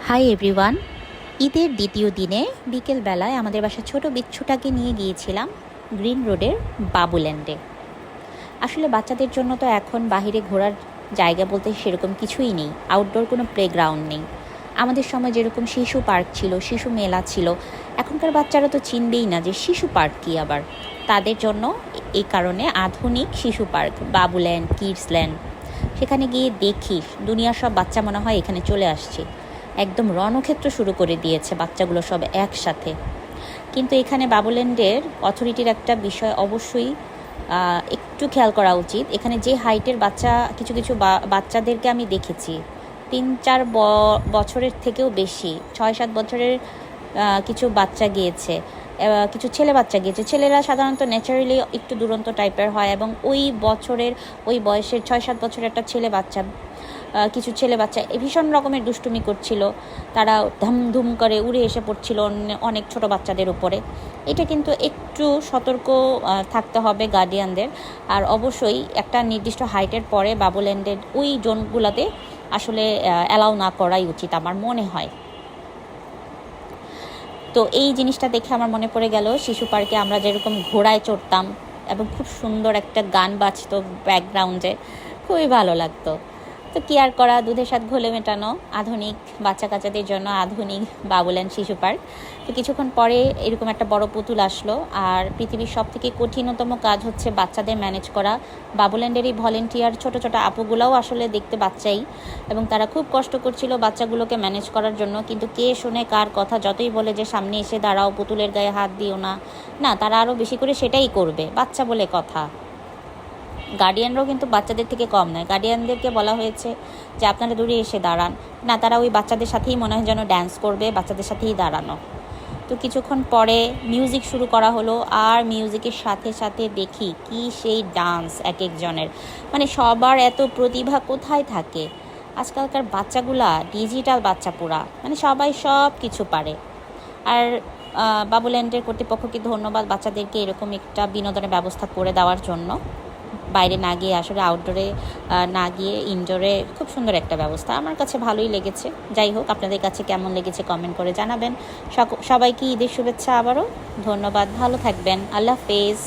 Hi everyone. ঈদের দ্বিতীয় দিনে বিকেলবেলায় আমাদের বাসার ছোট বিচ্ছুটাকে নিয়ে গিয়েছিলাম গ্রিন রোডের বাবুল্যান্ডে। আসলে বাচ্চাদের জন্য তো এখন বাহিরে ঘোরার জায়গা বলতে সেরকম কিছুই নেই, আউটডোর কোনো প্লেগ্রাউন্ড নেই। আমাদের সময় যেরকম শিশু পার্ক ছিল, শিশু মেলা ছিল, এখনকার বাচ্চারা তো চিনবেই না যে শিশু পার্ক কী। আবার তাদের জন্য এই কারণে আধুনিক শিশু পার্ক বাবুল্যান্ড, কিডসল্যান্ড, সেখানে গিয়ে দেখি দুনিয়ার সব বাচ্চা মনে হয় এখানে চলে আসছে। একদম রণক্ষেত্র শুরু করে দিয়েছে বাচ্চাগুলো সব একসাথে। কিন্তু এখানে বাবুল্যান্ডের অথরিটির একটা বিষয় অবশ্যই একটু খেয়াল করা উচিত। এখানে যে হাইটের বাচ্চা, কিছু কিছু বাচ্চাদেরকে আমি দেখেছি 3-4 বছরের থেকেও বেশি, 6-7 বছরের কিছু বাচ্চা গিয়েছে, কিছু ছেলে বাচ্চা গিয়েছে। ছেলেরা সাধারণত ন্যাচারালি একটু দুরন্ত টাইপের হয়, এবং ওই বছরের ওই বয়সের 6-7 বছরের একটা কিছু ছেলে বাচ্চা ভীষণ রকমের দুষ্টুমি করছিল। তারা ধুম করে উড়ে এসে পড়ছিল অনেক ছোট বাচ্চাদের উপরে। এটা কিন্তু একটু সতর্ক থাকতে হবে গার্ডিয়ানদের। আর অবশ্যই একটা নির্দিষ্ট হাইটের পরে বাবুল্যান্ডের ওই জোনগুলোতে আসলে অ্যালাউ না করাই উচিত আমার মনে হয়। তো এই জিনিসটা দেখে আমার মনে পড়ে গেল শিশু পার্কে আমরা যেরকম ঘোড়ায় চড়তাম এবং খুব সুন্দর একটা গান বাজতো ব্যাকগ্রাউন্ডে, খুবই ভালো লাগতো। তো কি আর করা, দুধের স্বাদ ঘোলে মেটানো, আধুনিক বাচ্চা কাচ্চাদের জন্য আধুনিক বাবুল্যান্ড শিশু পার্ক। তো কিছুক্ষণ পরে এরকম একটা বড় পুতুল আসলো। আর পৃথিবীর সব থেকে কঠিনতম কাজ হচ্ছে বাচ্চাদের ম্যানেজ করা। বাবুল্যান্ডের এই ভলেন্টিয়ার ছোট ছোট আপুগুলাও আসলে দেখতে বাচ্চাই, এবং তারা খুব কষ্ট করছিল বাচ্চাগুলোকে ম্যানেজ করার জন্য। কিন্তু কে শোনে কার কথা, যতই বলে যে সামনে এসে দাঁড়াও, পুতুলের গায়ে হাত দিও না, না তারা আরও বেশি করে সেটাই করবে, বাচ্চা বলে কথা। গার্ডিয়ানরাও কিন্তু বাচ্চাদের থেকে কম নয়। গার্ডিয়ানদেরকে বলা হয়েছে যে আপনারা দূরে এসে দাঁড়ান, না তারা ওই বাচ্চাদের সাথেই মনে হয় যেন ড্যান্স করবে, বাচ্চাদের সাথেই দাঁড়ানো। তো কিছুক্ষণ পরে মিউজিক শুরু করা হলো, আর মিউজিকের সাথে সাথে দেখি কি সেই ডান্স এক একজনের, মানে সবার এত প্রতিভা কোথায় থাকে। আজকালকার বাচ্চাগুলা ডিজিটাল বাচ্চা পুরা, মানে সবাই সব কিছু পারে। আর বাবুল্যান্ডের কর্তৃপক্ষকে ধন্যবাদ বাচ্চাদেরকে এরকম একটা বিনোদনের ব্যবস্থা করে দেওয়ার জন্য। বাইরে না গিয়ে আসলে আউটডোরে না গিয়ে ইনডোরে খুব সুন্দর একটা ব্যবস্থা, আমার কাছে ভালোই লেগেছে। যাই হোক, আপনাদের কাছে কেমন লেগেছে কমেন্ট করে জানাবেন। সবাইকে ঈদের শুভেচ্ছা আবারও। ধন্যবাদ, ভালো থাকবেন, আল্লাহ হাফেজ।